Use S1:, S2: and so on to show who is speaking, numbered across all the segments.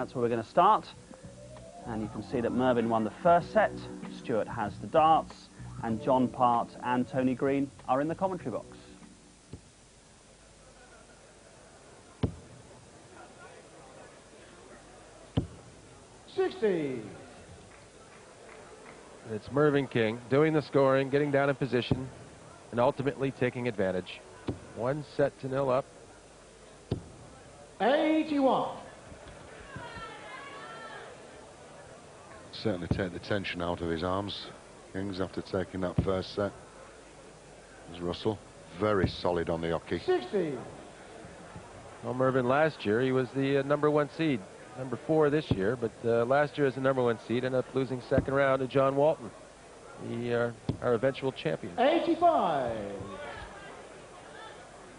S1: That's where we're going to start. And you can see that Mervyn won the first set, Stewart has the darts, and John Part and Tony Green are in the commentary box.
S2: It's Mervyn King doing the scoring, getting down in position, and ultimately taking advantage. 1-0 up.
S3: 81.
S4: Certainly take the tension out of his arms, Kings, after taking that first set. There's Russell, very solid on the hockey.
S3: 60.
S2: Well, Mervyn last year, he was the #1 seed. Number 4 this year, but last year as the #1 seed, ended up losing second round to John Walton, our eventual champion.
S3: 85.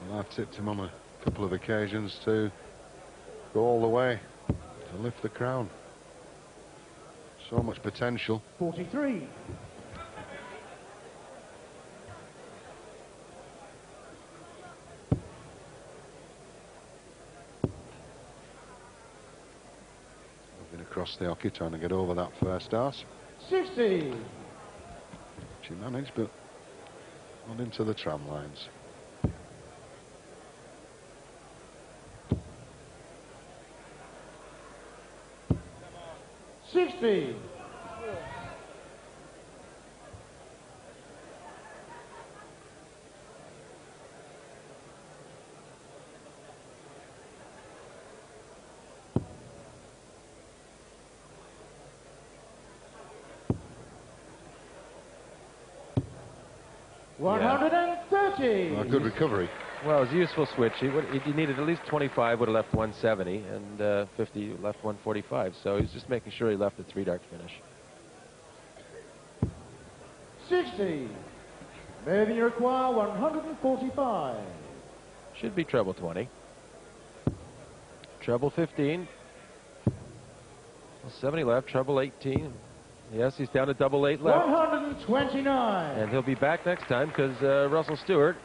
S4: Well, I've tipped him on a couple of occasions to go all the way, to lift the crown. So much potential.
S3: 43.
S4: Across the hockey, trying to get over that first arse.
S3: 60.
S4: She managed, but not into the tram lines.
S3: $60. 130.
S4: Well, good recovery.
S2: Well, it was a useful switch. He needed at least 25, would have left 170, and 50 left 145. So he's just making sure he left the 3-dart finish.
S3: 60. Mervyn, you require 145.
S2: Should be treble 20. Treble 15. 70 left, treble 18. Yes, he's down to #8 left.
S3: 129.
S2: And he'll be back next time because Russell Stewart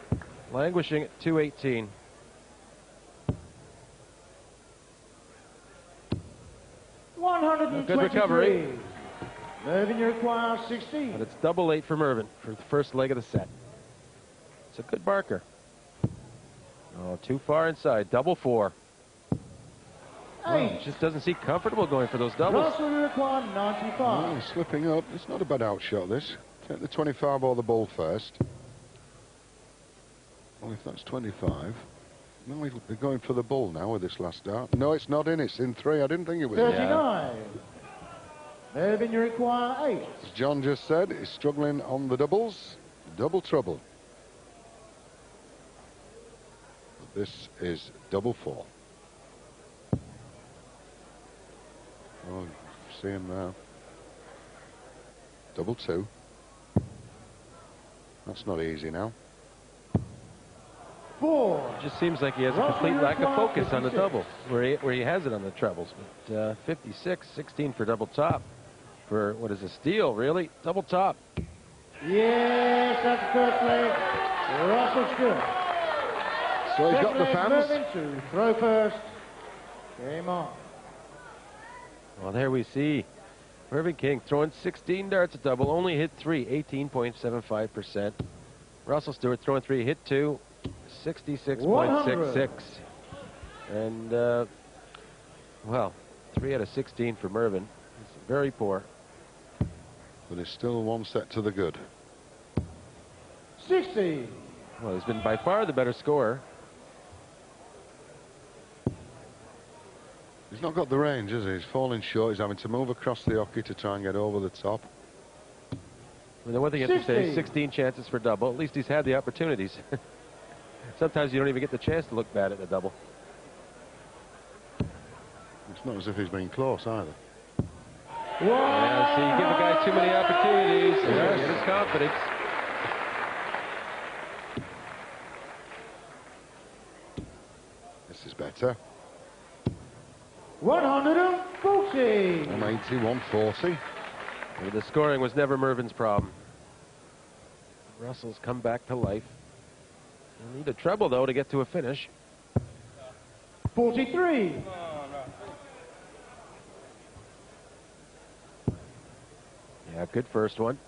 S2: languishing at 218. Good recovery.
S3: Mervyn, you require 16.
S2: But it's #8 for Mervyn for the first leg of the set. It's a good marker. Oh, too far inside. #4. Well, just doesn't seem comfortable going for those doubles.
S3: Russell, you require 95.
S4: Oh, slipping up. It's not a bad outshot, this. Take the 25 or the ball first. Well, if that's 25. No, he'll be going for the ball now with this last dart. No, it's not in. It's in 3. I didn't think it was
S3: 39. Mervyn, you require 8.
S4: As John just said, he's struggling on the doubles. Double trouble. But this is #4. Oh, see him now. #2. That's not easy now.
S3: 4.
S2: It just seems like he has a complete lack of focus on the double, where he has it on the trebles. But 56, 16 for double top. For what is a steal, really? Double top.
S3: Yes, that's the first leg. Russell Stewart.
S4: So he's got the fans.
S3: Mervyn to throw first. Game on.
S2: Well, there we see Mervyn King throwing 16 darts at double, only hit 3, 18.75%. Russell Stewart throwing 3, hit 2, 66.66. And, well, 3 out of 16 for Mervyn. It's very poor.
S4: But it's still 1 set to the good.
S3: 60.
S2: Well, he's been by far the better scorer.
S4: He's not got the range, has he? He's falling short. He's having to move across the hockey to try and get over the top.
S2: I mean, the one thing you have to say is 16 chances for double. At least he's had the opportunities. Sometimes you don't even get the chance to look bad at the double.
S4: It's not as if he's been close either.
S2: Yeah, so you give a guy too many opportunities. Yes. Get his confidence.
S4: This is better.
S3: 140.
S4: 180, 140.
S2: Well, the scoring was never Mervyn's problem. Russell's come back to life. He'll need a treble, though, to get to a finish.
S3: 43.
S2: A good first one.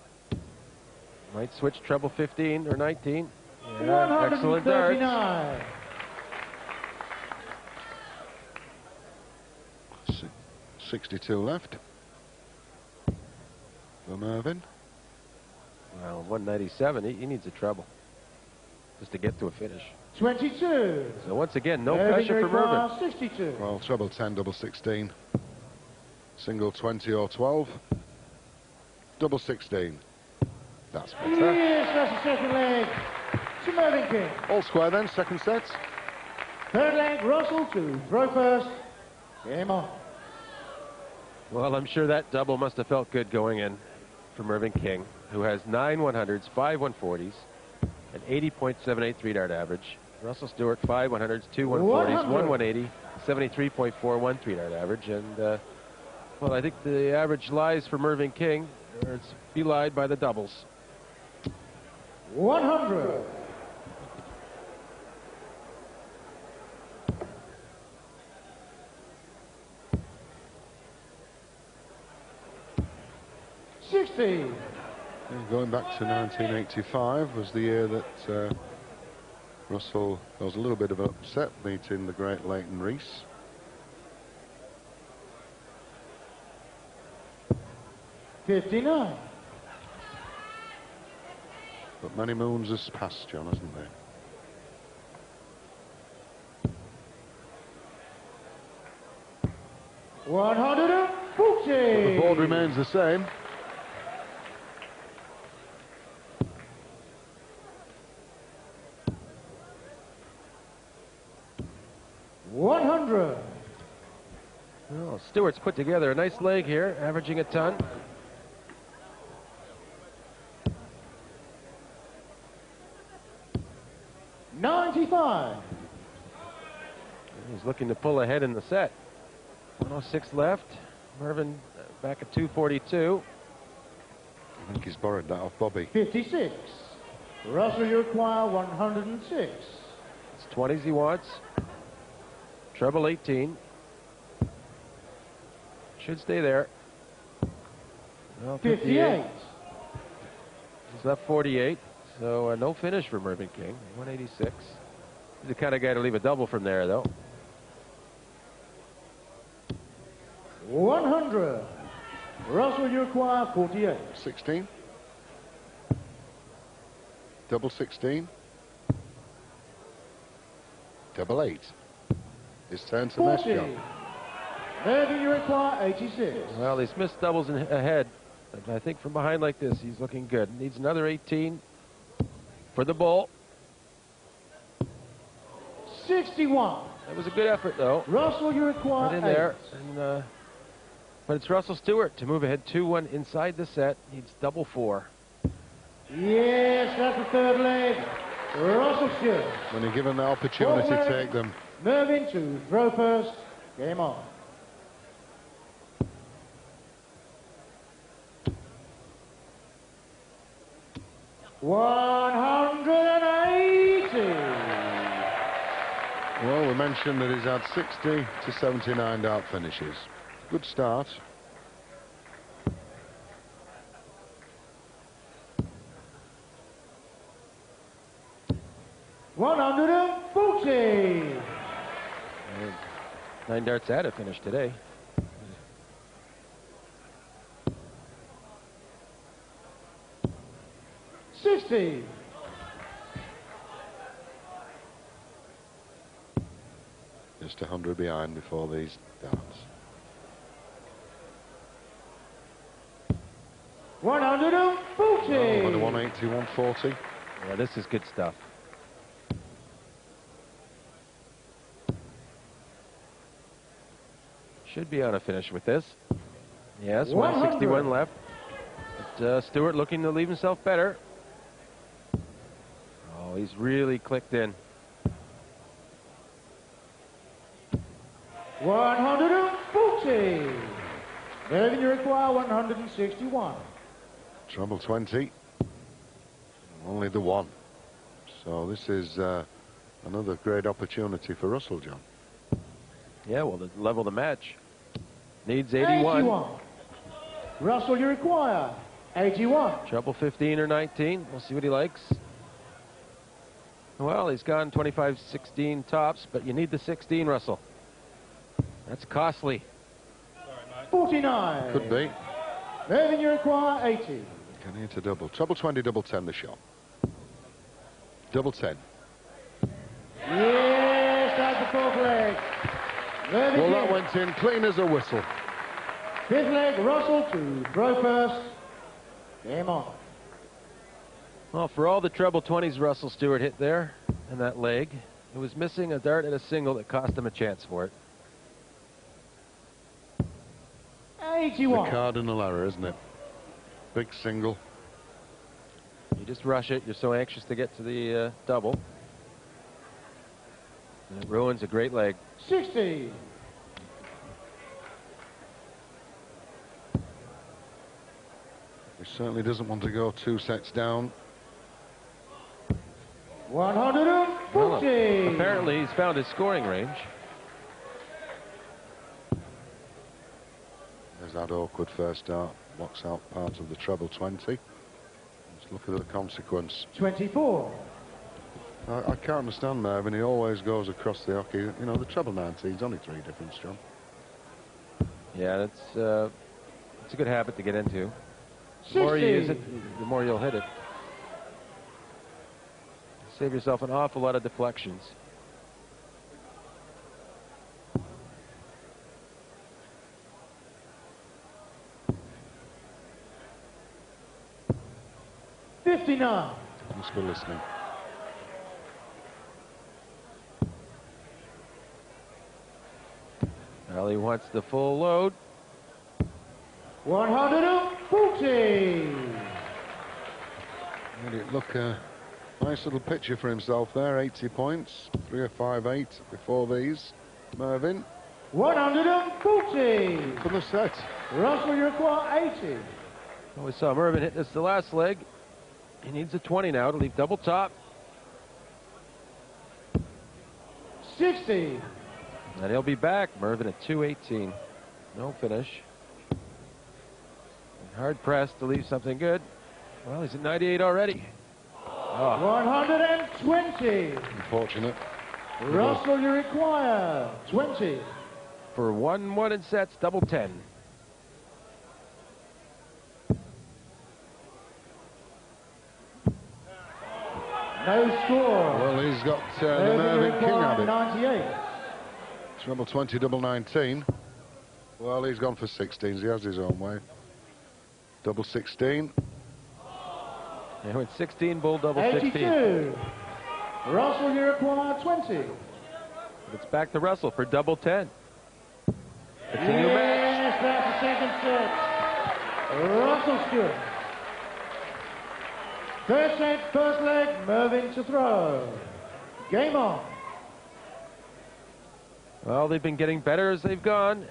S2: Might switch treble 15 or 19. Yeah, excellent darts.
S3: 139.
S4: 62 left for Mervyn.
S2: Well, 197. He needs a treble just to get to a finish.
S3: 22.
S2: So once again, no
S3: Mervyn
S2: pressure for Mervyn.
S3: 62.
S4: Well, treble 10, double 16, single 20 or 12, double 16. That's better.
S3: Yes, that's the second leg to Mervyn King.
S4: All square then, second set.
S3: Third leg, Russell to throw first. Game on.
S2: Well, I'm sure that double must have felt good going in for Mervyn King, who has 9 100s, 5 140s, an 80.78 three-dart average. Russell Stewart, 5 100s, 2 140s, 1 180, 73.41 three-dart average. And, well, I think the average lies for Mervyn King, or it's belied by the doubles.
S3: 100.
S4: Going back to 1985 was the year that Russell, there was a little bit of an upset meeting the great Leighton Rees.
S3: $59.
S4: But many moons has passed, John, hasn't there?
S3: $140.
S4: But the board remains the same.
S3: $100.
S2: Well, Stewart's put together a nice leg here, averaging a ton.
S3: $95.
S2: He's looking to pull ahead in the set. 106 left. Mervyn back at 242.
S4: I think he's borrowed that off Bobby.
S3: 56. Russell, you require 106.
S2: It's 20s he wants. Treble 18. Should stay there. Well,
S3: 58.
S2: He's left 48. So no finish for Mervyn King. 186. He's the kind of guy to leave a double from there, though.
S3: 100. Russell, you require 48.
S4: 16. Double 16. Double 8. His turn to miss,
S3: 40.
S4: John.
S3: Mervyn, you require 86.
S2: Well, he's missed doubles ahead. But I think from behind like this, he's looking good. Needs another 18 for the bull.
S3: 61.
S2: That was a good effort, though.
S3: Russell, you require
S2: Right in
S3: 8.
S2: there. And, but it's Russell Stewart to move ahead 2-1 inside the set. Needs double 4.
S3: Yes, that's the third leg. Russell Stewart.
S4: When you're given the opportunity, take them.
S3: Mervyn to throw first. Game on. $180.
S4: Well, we mentioned that he's had 60 to 79 dart finishes. Good start.
S3: $140.
S2: 9 darts at a finish today.
S3: $60.
S4: Just 100 behind before these darts.
S3: 140.
S4: Well, 180, 140.
S2: Yeah, this is good stuff. Should be on a finish with this. Yes, 161 left. But, Stewart looking to leave himself better. Oh, he's really clicked in.
S3: 140. Mervyn, you require 161.
S4: Treble 20. Only the one. So this is another great opportunity for Russell, John.
S2: Yeah, well, to level the match. Needs 81.
S3: Russell, you require 81.
S2: Treble 15 or 19. We'll see what he likes. Well, he's gone 25-16 tops, but you need the 16, Russell. That's costly.
S3: 49.
S4: Could be.
S3: Mervyn, you require 80.
S4: Can he hit a double? Treble 20, double 10 the shot. Double 10.
S3: Yes, that's the fourth leg. Mervyn
S4: Well, that
S3: King.
S4: went in clean as a whistle.
S3: Fifth leg, Russell to throw first. Game on.
S2: Well, for all the treble 20s Russell Stewart hit there in that leg, it was missing a dart and a single that cost him a chance for it.
S3: 81.
S4: The cardinal error, isn't it? Big single.
S2: You just rush it. You're so anxious to get to the double. And it ruins a great leg.
S3: 60.
S4: He certainly doesn't want to go 2 sets down.
S3: 140.
S2: Well, apparently he's found his scoring range.
S4: There's that awkward first dart. Blocks out part of the treble 20. Let's look at the consequence.
S3: 24.
S4: I can't understand Mervyn. He always goes across the hockey. You know, the treble 19 is only 3 difference, John.
S2: Yeah, that's it's a good habit to get into. The
S3: 60.
S2: more you use it, the more you'll hit it. Save yourself an awful lot of deflections.
S3: $59.
S4: Thanks for listening.
S2: Well, he wants the full load.
S3: 140.
S4: Made it look a nice little picture for himself there. 80 points. 3 or 5 8 before these. Mervyn
S3: 140.
S4: for the set.
S3: Russell, you require 80.
S2: Well, we saw Mervyn hit this the last leg. He needs a 20 now to leave double top.
S3: 60.
S2: And he'll be back. Mervyn at 218. No finish. Hard pressed to leave something good. Well, he's at 98 already. Oh.
S3: 120.
S4: Unfortunate.
S3: Russell, you require 20.
S2: For 1-1 in sets, double 10.
S3: No score.
S4: Well, he's got the
S3: Mervyn, you
S4: Mervyn King
S3: require
S4: at it.
S3: 98.
S4: Treble 20, double 19. Well, he's gone for 16s. He has his own way. Double 16.
S2: He went 16, bull double 16.
S3: 82. Russell, you require 20.
S2: It's back to Russell for double 10. It's a new match.
S3: Yes, that's the second set. Russell Stewart. First set, first leg, Mervyn to throw. Game on.
S2: Well, they've been getting better as they've gone,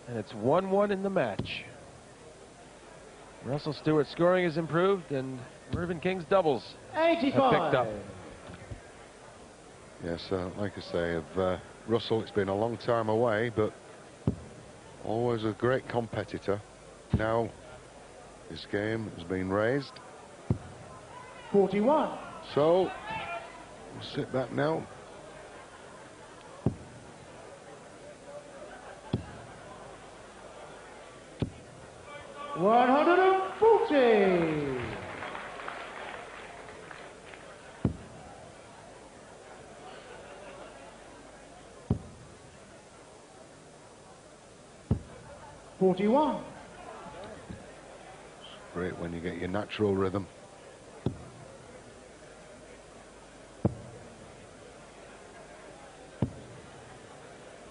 S2: and it's 1-1 in the match. Russell Stewart's scoring has improved, and Mervyn King's doubles
S3: 85.
S2: have picked up.
S4: Yes, like I say, of Russell, it's been a long time away, but always a great competitor. Now his game has been raised.
S3: 41.
S4: So we'll sit back now.
S3: $140. $41.
S4: Great when you get your natural rhythm.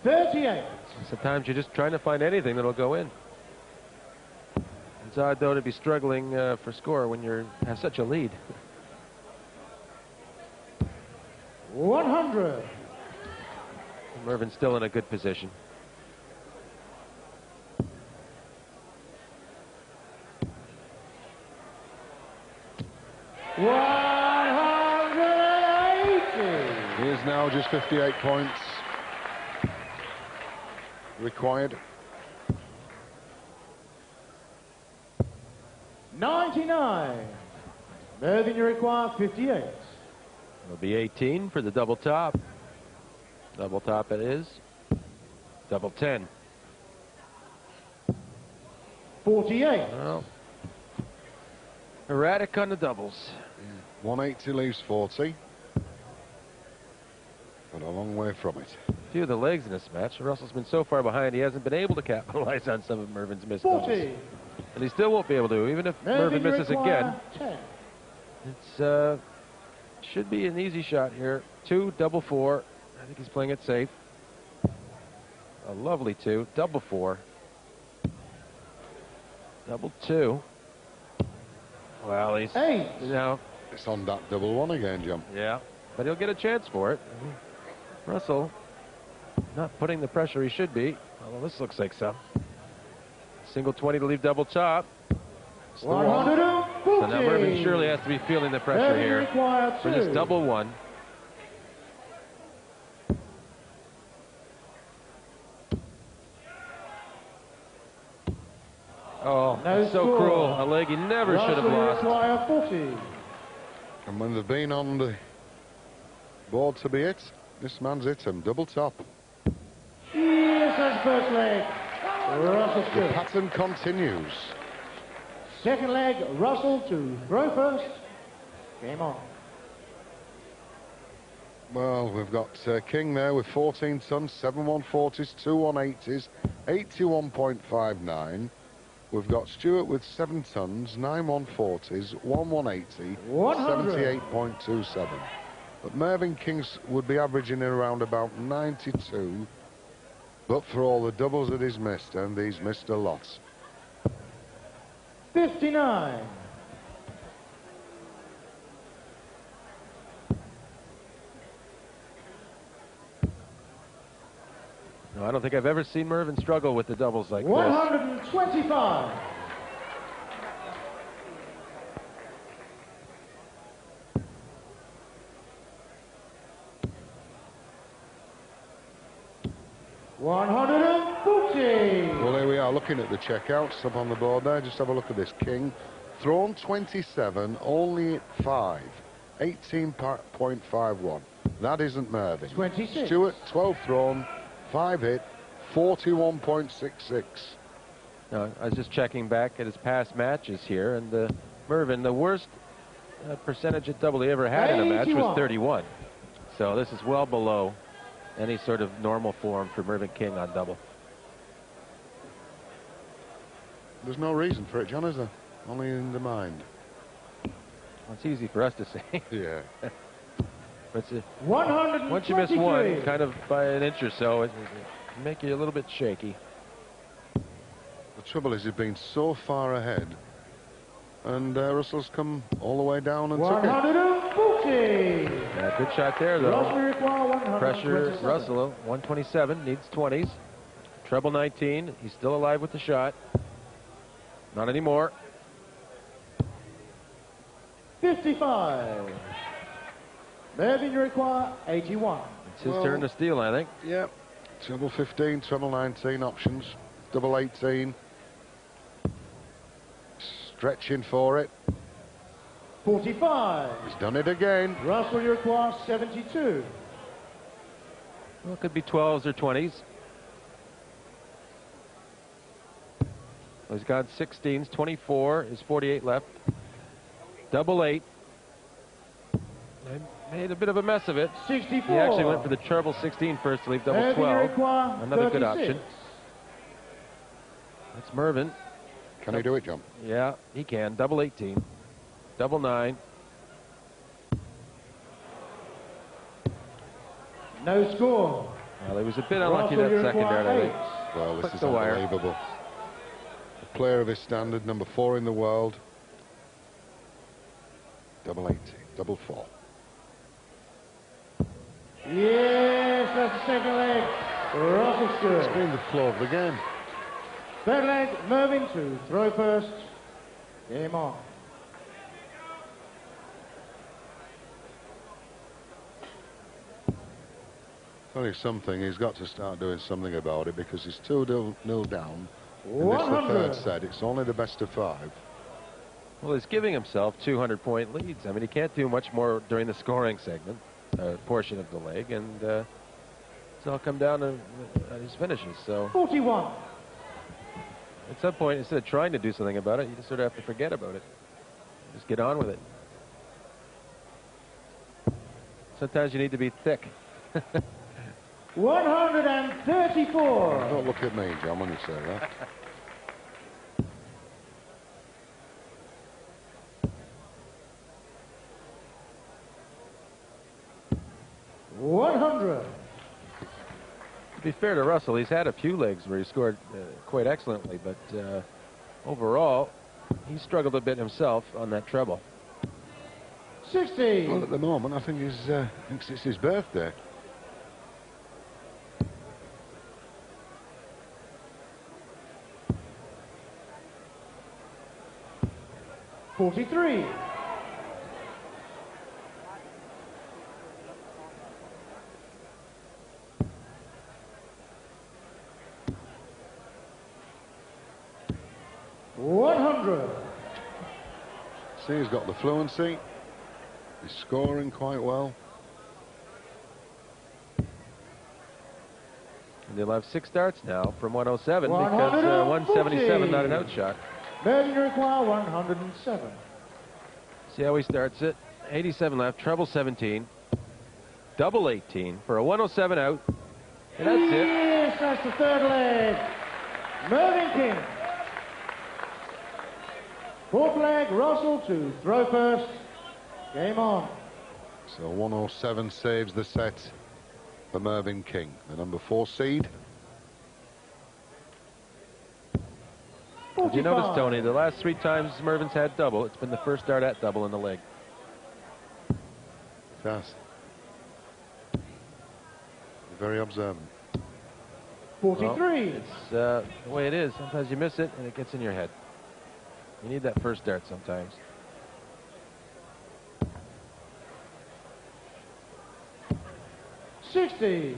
S3: $38.
S2: Sometimes you're just trying to find anything that'll go in. It's odd, though, to be struggling for score when you have such a lead.
S3: 100.
S2: Mervyn's still in a good position.
S3: $180.
S4: He is now just 58 points required.
S3: 99. Mervyn, you require 58.
S2: It'll be 18 for the double top. Double top it is. Double 10.
S3: 48.
S2: Well, erratic on the doubles.
S4: 180 leaves 40. But a long way from it.
S2: A few of the legs in this match. Russell's been so far behind, he hasn't been able to capitalize on some of Mervyn's missed
S3: 40.
S2: doubles. And he still won't be able to, even if Mervyn misses again.
S3: 10.
S2: It's should be an easy shot here. 2, double 4. I think he's playing it safe. A lovely 2, double 4. Double 2. Well, he's
S3: 8.
S4: It's on that double 1 again, John.
S2: Yeah, but he'll get a chance for it. Russell not putting the pressure he should be. Although this looks like some. Single 20 to leave double top.
S3: 140.
S2: So now Mervyn surely has to be feeling the pressure
S3: Mervyn
S2: here
S3: require
S2: for
S3: 2.
S2: this double 1. Oh,
S3: No
S2: that's so
S3: score.
S2: cruel. A leg he never should have
S3: Russell, you
S2: lost.
S3: require 40.
S4: And when they've been on the board to be hit, this man's hit him. Double top.
S3: Yes, that's first leg. Russell
S4: The
S3: Stewart.
S4: pattern continues.
S3: Second leg, Russell to throw first. Game on.
S4: Well, we've got King there with 14 tons, 7 140s, 2 180s, 81.59. We've got Stewart with 7 tons, 9 140s, 1 180,
S3: 100.
S4: 78.27. But Mervyn King's would be averaging around about 92, but for all the doubles that he's missed, and he's missed a lot.
S3: 59.
S2: No, I don't think I've ever seen Mervyn struggle with the doubles like this.
S3: 125. $140.
S4: Well, here we are looking at the checkouts up on the board there. Just have a look at this. King, thrown 27, only at 5, 18.51. That isn't Mervyn.
S3: 26.
S4: Stewart, 12 thrown, 5 hit, 41.66.
S2: No, I was just checking back at his past matches here, and Mervyn, the worst percentage at double he ever had in a match was
S3: 81.
S2: 31. So this is well below any sort of normal form for Mervyn King on double.
S4: There's no reason for it, John, is there? Only in the mind.
S2: Well, it's easy for us to say.
S4: Yeah.
S2: But it's
S3: 123.
S2: once you miss one, kind of by an inch or so, it can make you a little bit shaky.
S4: The trouble is he's been so far ahead, and Russell's come all the way down and took it.
S3: 140.
S2: Yeah, good shot there, though.
S3: Russell require 127.
S2: Pressure Russell, 127, needs 20s. Treble 19, he's still alive with the shot. Not anymore.
S3: 55. Mervyn, you require 81.
S2: It's his turn to steal, I think.
S4: Yep. Treble 15, treble 19 options. Double 18. Stretching for it.
S3: 45.
S4: He's done it again.
S3: Russell, you require 72.
S2: Well, it could be 12s or 20s. Well, he's got 16s, 24, is 48 left. Double 8. They made a bit of a mess of it.
S3: 64.
S2: He actually went for the treble 16 first to leave double
S3: Mervyn, you
S2: 12.
S3: require
S2: Another good
S3: 36.
S2: option. That's Mervyn.
S4: Can he do it, John?
S2: Yeah, he can. Double 18. Double 9.
S3: No score.
S2: Well, he was a bit unlucky
S3: Russell,
S2: that
S3: you
S2: second
S3: require
S2: dart, I think.
S3: 8.
S4: Well, this
S2: Clipped
S4: is
S2: the wire.
S4: unbelievable. A player of his standard, number 4 in the world. Double 18, double 4.
S3: Yes, that's the second leg. Russell
S4: It's
S3: Stewart.
S4: been the flow of the game.
S3: Third leg, Mervyn to throw first. Game on.
S4: Tell you something, he's got to start doing something about it because he's 2-0 down. And this is the
S3: 100.
S4: third set. It's only the best of 5.
S2: Well, he's giving himself 200-point leads. I mean, he can't do much more during the scoring segment, portion of the leg, and it's all come down to his finishes. So
S3: 41.
S2: at some point, instead of trying to do something about it, you just sort of have to forget about it. Just get on with it. Sometimes you need to be thick.
S3: 134.
S4: Don't look at me, John, when you say that.
S2: To be fair to Russell, he's had a few legs where he scored quite excellently, but overall, he struggled a bit himself on that treble.
S3: 60.
S4: Well, at the moment, I think it's his birthday.
S3: $43. $100.
S4: See, he's got the fluency. He's scoring quite well.
S2: And they'll have 6 darts now from 107 because 177 not an outshot.
S3: Mervyn, you require 107.
S2: See how he starts it. 87 left, treble 17, double 18 for a 107 out. And that's it.
S3: Yes, that's the third leg. Mervyn King. Fourth leg, Russell to throw first. Game on.
S4: So 107 saves the set for Mervyn King, the number 4 seed.
S3: 45.
S2: Did you notice, Tony, the last 3 times Mervyn's had double, it's been the first dart at double in the leg.
S4: Yes. Very observant.
S3: 43.
S2: Well, it's the way it is. Sometimes you miss it and it gets in your head. You need that first dart sometimes.
S3: $60.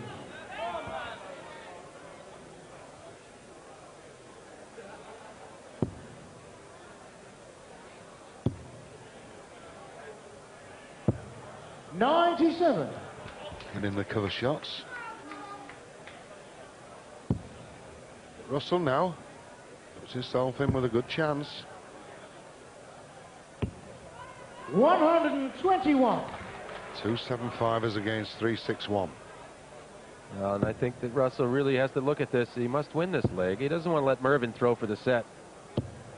S3: $97.
S4: And in the cover shots. Russell now puts himself in with a good chance.
S3: 121.
S4: 275ers against 361.
S2: And I think that Russell really has to look at this. He must win this leg. He doesn't want to let Mervyn throw for the set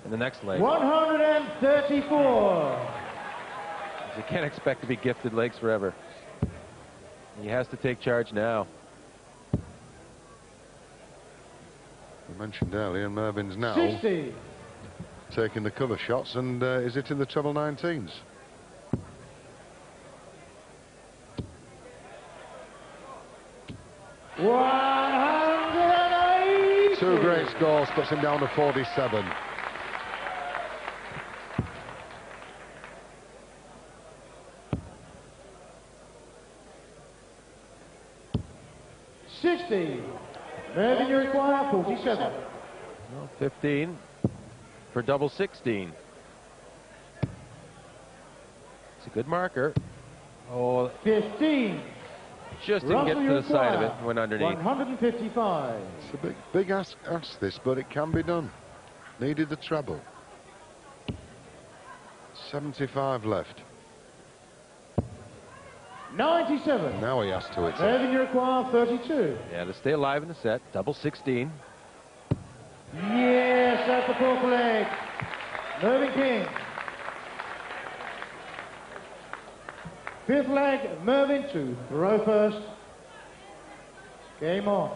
S2: in the next leg.
S3: 134.
S2: You can't expect to be gifted legs forever. He has to take charge now.
S4: I mentioned earlier, Mervyn's now
S3: 60.
S4: taking the cover shots, and is it in the treble 19s?
S3: $180.
S4: 2 great scores, puts him down to 47.
S3: Mervyn, you require 47.
S2: Well, 15 for double 16. It's a good marker. Oh,
S3: 15.
S2: just didn't get to the side of it and went underneath.
S3: 155.
S4: It's a big ask this, but it can be done. Needed the treble. 75 left.
S3: 97.
S4: Now he has to hit it.
S3: Mervyn, you require 32.
S2: Yeah, to stay alive in the set, double 16.
S3: Yes, that's the fourth leg. Mervyn King. Fifth leg, Mervyn to throw first. Game on.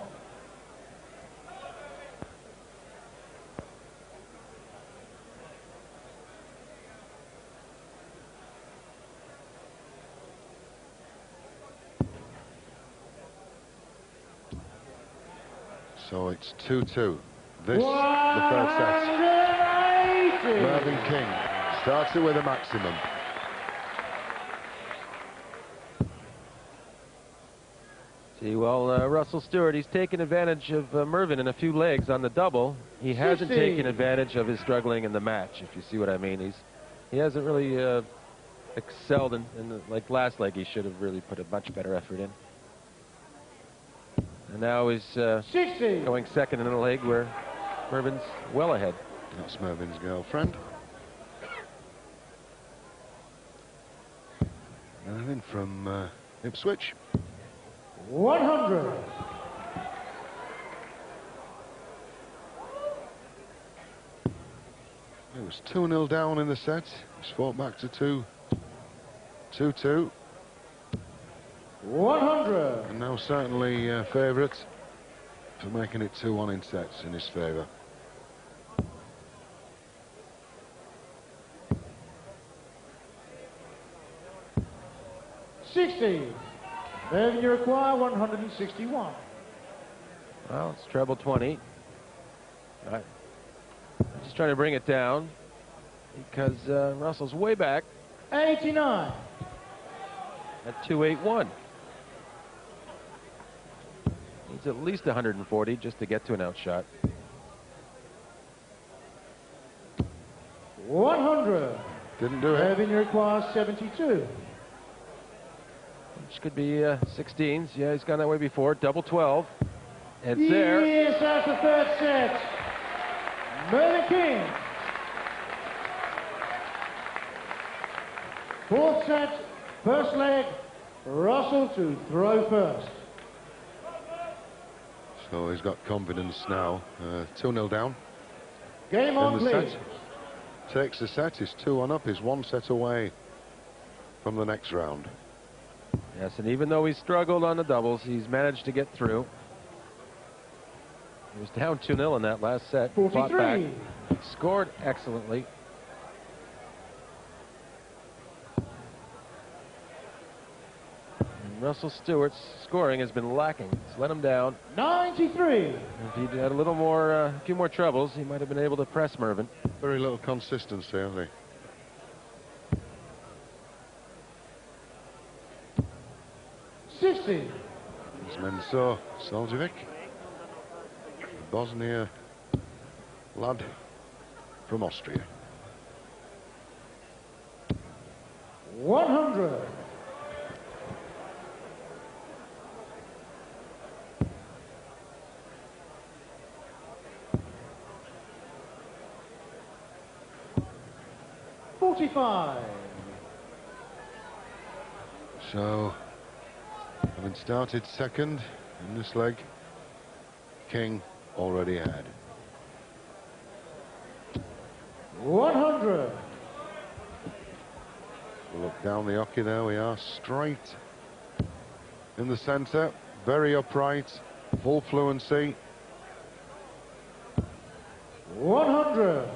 S4: So it's 2-2. This, the third set.
S3: 180.
S4: Mervyn King starts it with a maximum.
S2: See, well, Russell Stewart, he's taken advantage of Mervyn in a few legs on the double. He hasn't
S3: 60.
S2: taken advantage of his struggling in the match, if you see what I mean. He's he hasn't really excelled in like last leg. He should have really put a much better effort in. And now he's going second in a leg where Mervin's well ahead.
S4: That's Mervin's girlfriend. Mervin from Ipswich.
S3: 100.
S4: It was 2-0 down in the set. It's fought back to 2-2.
S3: 100.
S4: And now certainly favourite for making it 2-1 in sets in his favour.
S3: Then you require 161.
S2: Well, it's treble 20. I'm just trying to bring it down because Russell's way back
S3: 89.
S2: at 281. Needs at least 140 just to get to an outshot.
S3: 100.
S4: Didn't do it.
S3: Then you require 72.
S2: Which could be 16s. Yeah, he's gone that way before. Double 12. It's there.
S3: Yes, that's the third set. Mervyn King. Fourth set, first leg, Russell to throw first.
S4: So he's got confidence now. 2-0 down.
S3: Game on,
S4: in the
S3: please.
S4: set. Takes the set. He's 2-1 up. He's 1 set away from the next round.
S2: Yes, and even though he struggled on the doubles, he's managed to get through. He was down 2-0 in that last set. Fought back. Scored excellently. And Russell Stewart's scoring has been lacking. It's let him down.
S3: 93.
S2: If he'd had a few more troubles, he might have been able to press Mervyn.
S4: Very little consistency, haven't they?
S3: 60.
S4: It's Menso Soljevic, Bosnia lad from Austria.
S3: 100. $45.
S4: So, having started second in this leg, King already ahead.
S3: 100.
S4: Look down the hockey, there we are, straight in the centre, very upright, full fluency.
S3: 100.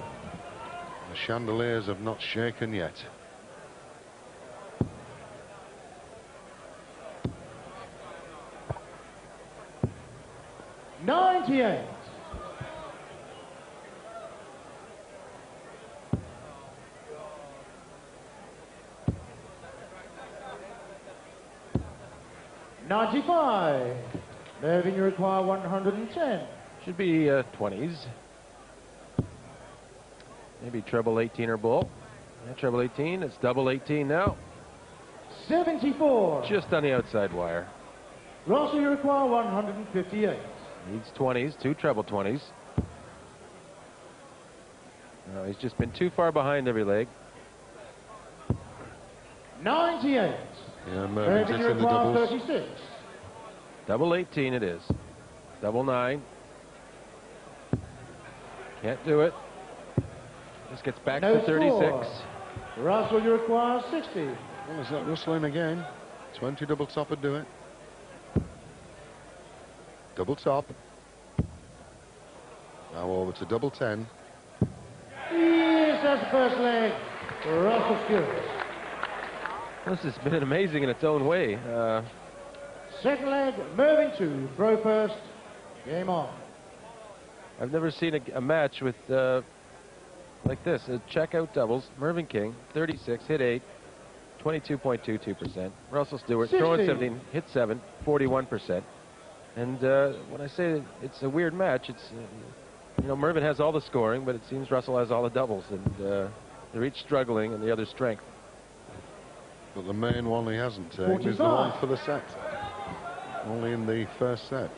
S4: The chandeliers have not shaken yet.
S3: $98. $95. Mervyn, you require 110.
S2: Should be 20s. Maybe treble 18 or bull. Yeah, treble 18. It's double 18 now.
S3: 74.
S2: Just on the outside wire.
S3: Russell, you require 158.
S2: Needs 20s, 2 treble 20s. No, he's just been too far behind every leg.
S3: 98.
S4: Yeah, Mervyn's
S3: Mervyn, you
S4: in the
S3: require
S4: doubles.
S3: 36.
S2: Double 18 it is. Double 9. Can't do it. This gets back
S3: No
S2: to 36.
S3: score. Russell, you require 60.
S4: Well, is that rustling again? 20 double top would do it. Double top. Now over to double 10.
S3: Yes, that's the first leg. Russell Stewart.
S2: This has been amazing in its own way.
S3: Second leg, Mervyn to throw first. Game on.
S2: I've never seen a match with like this. Checkout doubles. Mervyn King, 36, hit 8, 22.22%. Russell Stewart,
S3: 60.
S2: throwing 17, hit 7, 41%. And when I say it's a weird match, it's you know, Mervyn has all the scoring, but it seems Russell has all the doubles, and They're each struggling and the other strength.
S4: But the main one he hasn't taken is the one for the set. Only in the first set.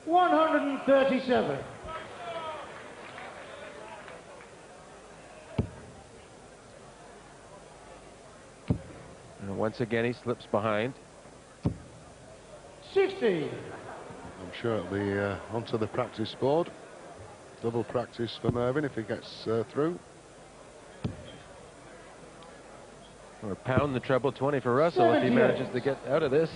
S3: $137.
S2: And once again, he slips behind.
S3: 60.
S4: I'm sure it'll be onto the practice board. Double practice for Mervyn if he gets through.
S2: Or pound the treble 20 for Russell if he manages to get out of this.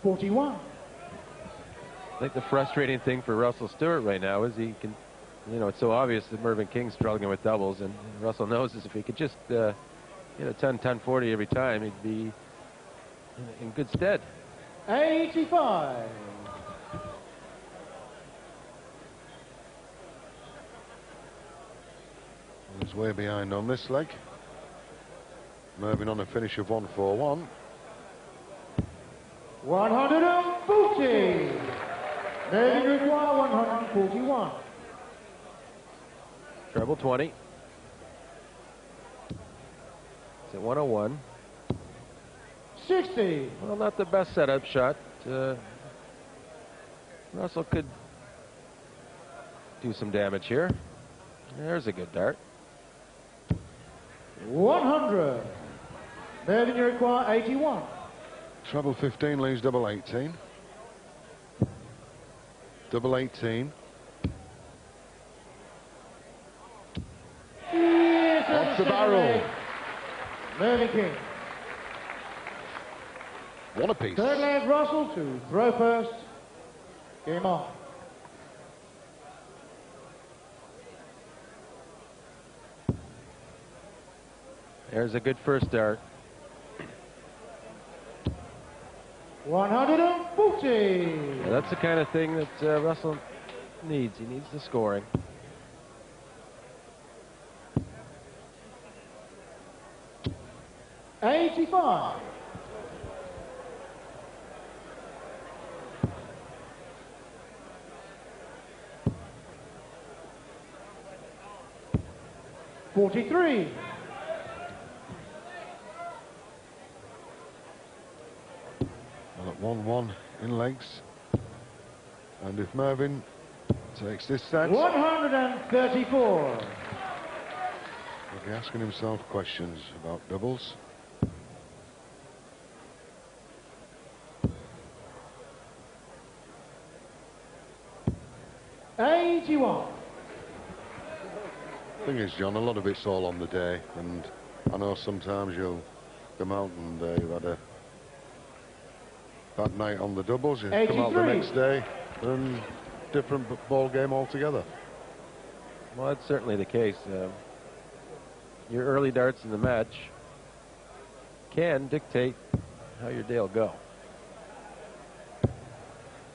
S3: $41.
S2: I think the frustrating thing for Russell Stewart right now is he can, you know, it's so obvious that Mervyn King's struggling with doubles, and Russell knows this. If he could just hit a 10-10-40 every time, he'd be in good stead.
S3: 85.
S4: He's way behind on this leg. Mervyn on a finish of 141.
S3: 140. Mervyn require 141.
S2: Treble 20. It's at 101.
S3: 60.
S2: Well, not the best setup shot. Russell could do some damage here. There's a good dart.
S3: 100. Mervyn, you require 81.
S4: Treble 15 leaves double 18. Double 18.
S3: Yes,
S4: Off the barrel.
S3: Mervyn King.
S4: One apiece.
S3: Third leg, Russell to throw first. Game on.
S2: There's a good first dart.
S3: 140.
S2: Yeah, that's the kind of thing that Russell needs. He needs the scoring.
S3: $85. $43.
S4: Well, at 1-1 in legs. And if Mervyn takes this set,
S3: 134.
S4: he'll be asking himself questions about doubles.
S3: $81.
S4: Thing is, John, a lot of it's all on the day, and I know sometimes you'll come out and you've had a bad night on the doubles, you come out the
S3: 83.
S4: next day and different ball game altogether.
S2: Well, that's certainly the case. Your early darts in the match can dictate how your day will go.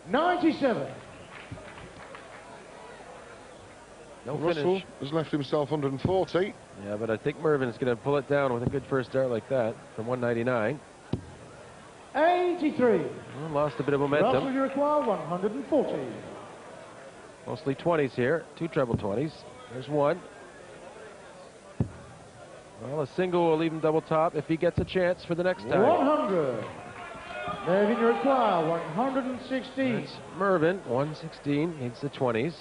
S3: 97.
S2: No
S4: Russell
S2: finish.
S4: has left himself 140.
S2: Yeah, but I think Mervyn's going to pull it down with a good first dart like that from 199.
S3: 83.
S2: Well, lost a bit of
S3: Russell,
S2: momentum.
S3: you require 140.
S2: Mostly 20s here. Two treble 20s. There's one. Well, a single will leave him double top if he gets a chance for the next time.
S3: 100. Mervyn, you require 116.
S2: That's Mervyn, 116, needs the 20s.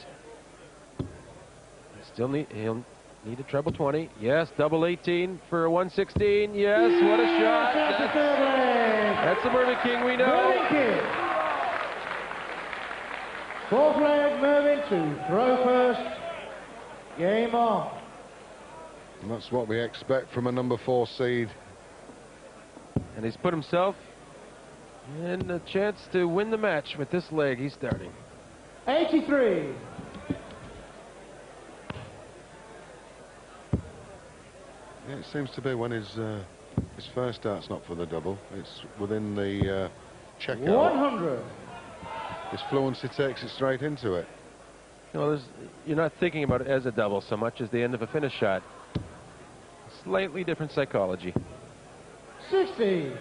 S2: He'll need a treble 20. Yes, double 18 for a 116. Yes, what a shot.
S3: That's the third leg.
S2: That's the Mervyn King we know.
S3: Mervyn King. Fourth leg, Mervyn to throw first. Game on.
S4: And that's what we expect from a number 4 seed.
S2: And he's put himself in a chance to win the match with this leg he's starting.
S3: 83.
S4: Yeah, it seems to be when his first start's not for the double, it's within the checkout.
S3: 100.
S4: His fluency takes it straight into it.
S2: You know, you're not thinking about it as a double so much as the end of a finish shot. Slightly different psychology.
S3: 60.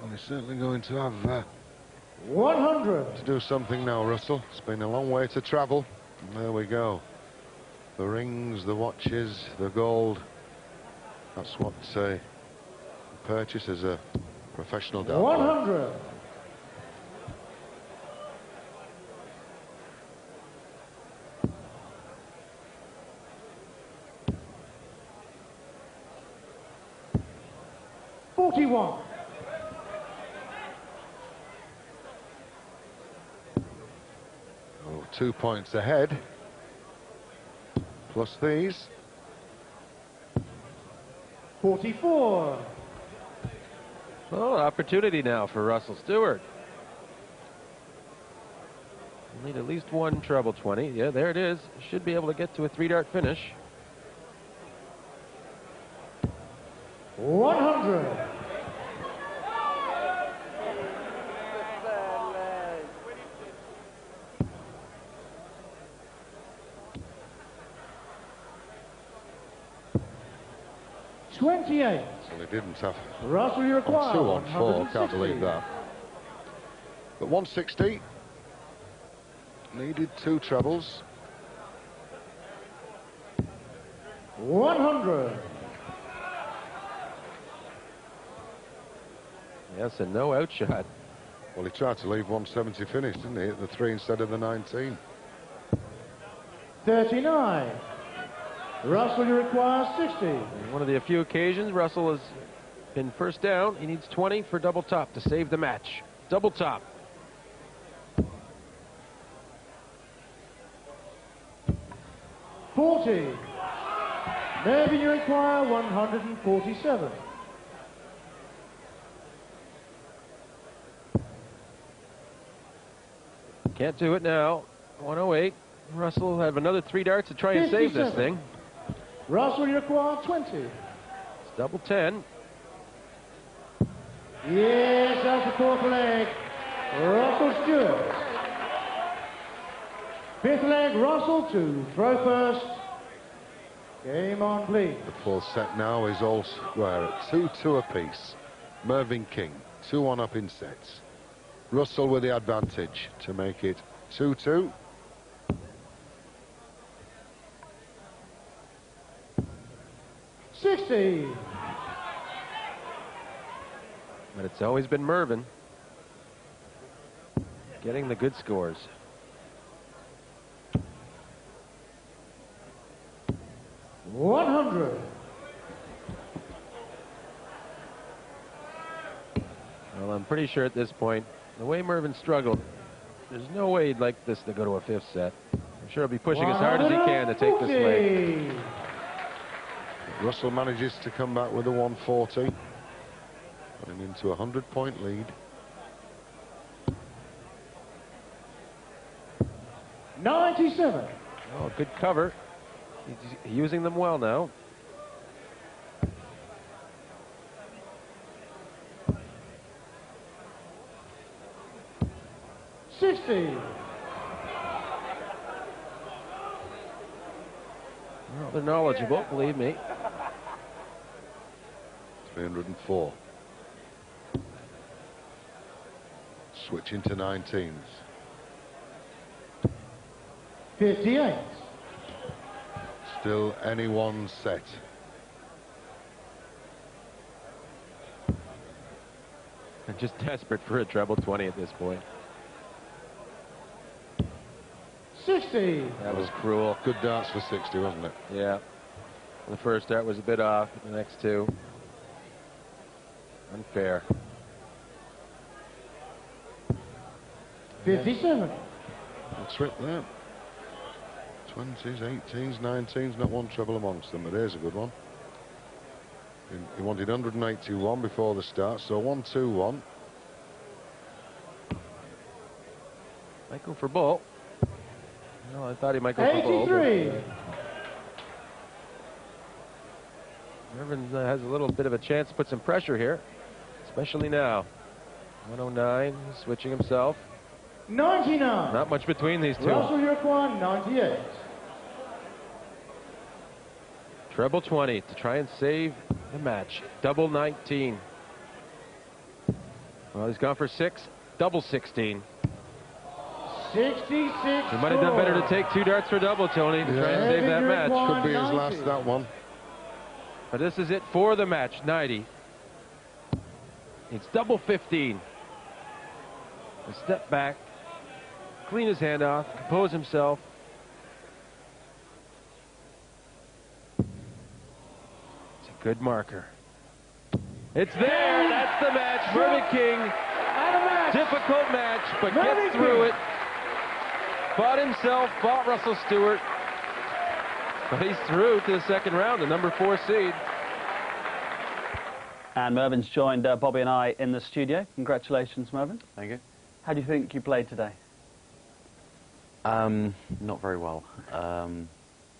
S4: Well, he's certainly going to have
S3: 100.
S4: to do something now, Russell. It's been a long way to travel. And there we go. The rings, the watches, the gold. That's what purchase as a professional dart player.
S3: 100. $41.
S4: Oh, 2 points ahead. Plus these.
S3: 44.
S2: Well, opportunity now for Russell Stewart. We'll need at least one treble 20. Yeah, there it is. Should be able to get to a 3-dart finish.
S3: 100. $28.
S4: Well, he didn't have
S3: Russell, you require
S4: 2 on 4. Can't
S3: 160.
S4: believe that. But 160. Needed 2 trebles.
S3: 100.
S2: Yes, and no outshot.
S4: Well, he tried to leave 170 finished, didn't he? At the 3 instead of the 19.
S3: 39. Russell, you require 60.
S2: One of the few occasions Russell has been first down. He needs 20 for double top to save the match. Double top.
S3: $40. Maybe you require 147.
S2: Can't do it now. 108. Russell will have another 3 darts to try and save this
S3: 57.
S2: thing.
S3: Russell, you require 20.
S2: It's double 10.
S3: Yes, that's the 4th leg. Russell Stewart. 5th leg, Russell to throw first. Game on, please.
S4: The full set now is all square at 2-2 apiece. Mervyn King, 2-1 up in sets. Russell with the advantage to make it 2-2.
S3: $60.
S2: But it's always been Mervyn getting the good scores.
S3: $100.
S2: Well, I'm pretty sure at this point, the way Mervyn struggled, there's no way he'd like this to go to a 5th set. I'm sure he'll be pushing as hard as he can to take this leg.
S3: 140.
S4: Russell manages to come back with a 140. Running into a 100-point lead.
S3: 97.
S2: Oh, good cover. He's using them well now.
S3: $60.
S2: Well, they're knowledgeable, believe me.
S4: 304. Switching to 19s.
S3: 58.
S4: Still any one set.
S2: I'm just desperate for a treble 20 at this point.
S3: 60.
S2: That was cruel.
S4: Good darts for 60, wasn't it?
S2: Yeah. The first dart was a bit off. The next two, unfair.
S3: 57.
S4: That's right there. 20s, 18s, 19s, not one treble amongst them, but there's a good one. He wanted 181 before the start, so 1-2-1.
S2: Might go for ball. No, I thought he might go for ball.
S3: 83.
S2: Mervyn has a little bit of a chance to put some pressure here, especially now. 109, switching himself.
S3: 99.
S2: Not much between these two.
S3: Russell Yurkwan, 98.
S2: Treble 20 to try and save the match. Double 19. Well, he's gone for 6. Double 16.
S3: 66.
S2: He might have done better to take 2 darts for double, Tony, to try and save that match.
S4: Could be his last, that one.
S2: But this is it for the match. 90. It's double 15. A step back. Clean his hand off. Compose himself. It's a good marker. It's there. That's the match. Mervyn King. Difficult match, but gets through it. Fought himself, fought Russell Stewart. But he's through to the second round, the number 4 seed.
S1: And Mervyn's joined Bobby and I in the studio. Congratulations, Mervyn.
S5: Thank you.
S1: How do you think you played today?
S5: Not very well.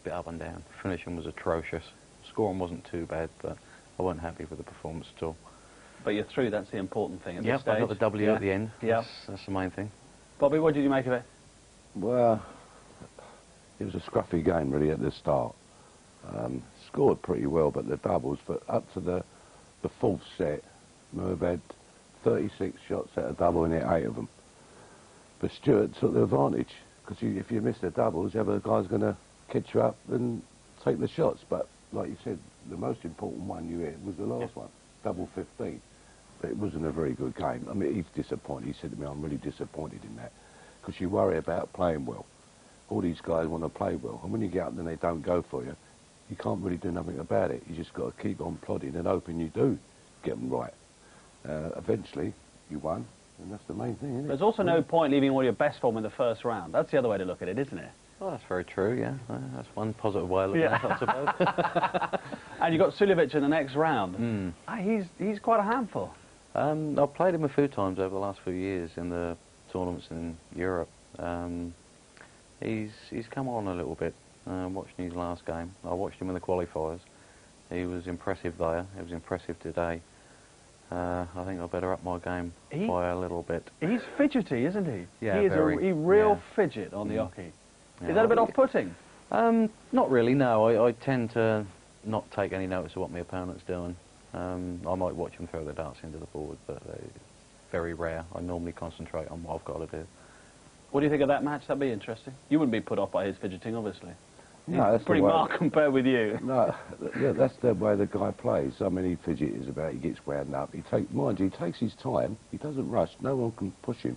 S5: Bit up and down. Finishing was atrocious. Scoring wasn't too bad, but I wasn't happy with the performance at all.
S1: But you're through, that's the important thing at this
S5: Yep,
S1: stage.
S5: I got the W at the end.
S1: Yeah.
S5: That's the main thing.
S1: Bobby, what did you make of it?
S6: Well, it was a scruffy game really at the start. Scored pretty well, but the doubles, but up to the fourth set, Merv had 36 shots at a double and hit 8 of them. But Stewart took the advantage, because if you miss the doubles, the other guy's going to catch you up and take the shots. But like you said, the most important one you hit was the last one, double 15. But it wasn't a very good game. I mean, he's disappointed. He said to me, I'm really disappointed in that, because you worry about playing well. All these guys want to play well, and when you get up and they don't go for you, you can't really do nothing about it. You just got to keep on plodding and hoping you do get them right. Eventually, you won, and that's the main thing, isn't it?
S1: There's also no point leaving all your best form in the first round. That's the other way to look at it, isn't it?
S5: Well, that's very true, yeah. That's one positive way of looking at it, I suppose.
S1: And you've got Suljovic in the next round. He's quite a handful.
S5: I've played him a few times over the last few years in the tournaments in Europe. He's come on a little bit. Watching his last game, I watched him in the qualifiers. He was impressive there. He was impressive today. I think I better up my game by a little bit.
S1: He's fidgety, isn't he?
S5: Yeah,
S1: he is
S5: very,
S1: a real fidget on the hockey.
S5: Yeah,
S1: Is that a bit off-putting?
S5: Not really, no. I tend to not take any notice of what my opponent's doing. I might watch him throw the darts into the board, but it's very rare. I normally concentrate on what I've got to do.
S1: What do you think of that match? That'd be interesting. You wouldn't be put off by his fidgeting, obviously.
S6: No, that's
S1: pretty
S6: the way.
S1: marked compared with you.
S6: No, that's the way the guy plays. I mean, he fidgets about, he gets wound up. Mind you, he takes his time. He doesn't rush. No one can push him.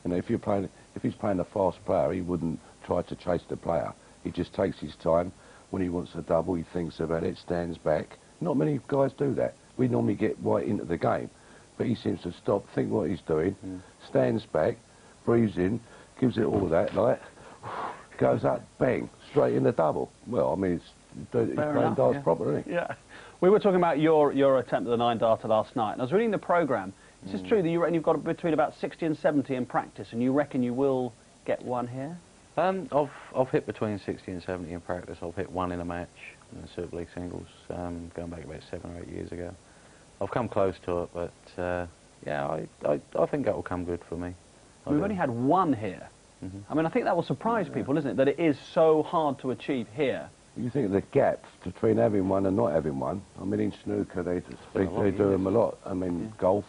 S6: And if he's playing a fast player, he wouldn't try to chase the player. He just takes his time. When he wants a double, he thinks about it, stands back. Not many guys do that. We normally get right into the game. But he seems to stop, think what he's doing, stands back, breathes in, gives it all that, like, goes up, bang, straight in the double. Well, I mean, he's playing darts proper, isn't he?
S1: Yeah. We were talking about your attempt at the 9-darter last night, and I was reading the programme. Is this true that you reckon you've got between about 60 and 70 in practice, and you reckon you will get one here?
S5: I've hit between 60 and 70 in practice. I've hit one in a match in the Super League singles, going back about 7 or 8 years ago. I've come close to it, but yeah, I think that will come good for me.
S1: We've only had one here. I mean, I think that will surprise people, isn't it, that it is so hard to achieve here.
S6: You think the gap between having one and not having one, I mean, in snooker, they do them a lot. I mean, golf,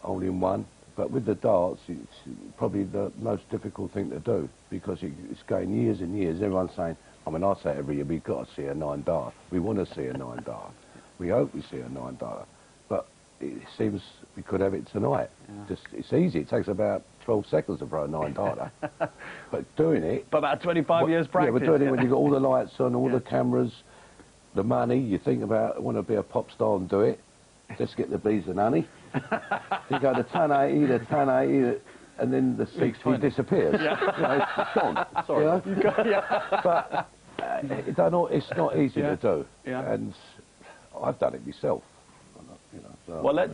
S6: only one. But with the darts, it's probably the most difficult thing to do, because it's going years and years. Everyone's saying, I mean, I say every year, we've got to see a 9-darter. We want to see a 9-darter. We hope we see a 9-darter. But it seems we could have it tonight. Yeah. It's easy. It takes about 12 seconds to throw a 9-darter. But doing it...
S1: But about 25 years practice.
S6: Yeah, but doing it when you've got all the lights on, all the cameras, the money, you think about, want to be a pop star and do it. Just get the bees and honey. You go to 1080 to 1080, and then the 60 disappears. Yeah. You know, it's gone. Sorry. You know? But it's not easy to do. Yeah. And I've done it myself. You know, so
S1: well, let's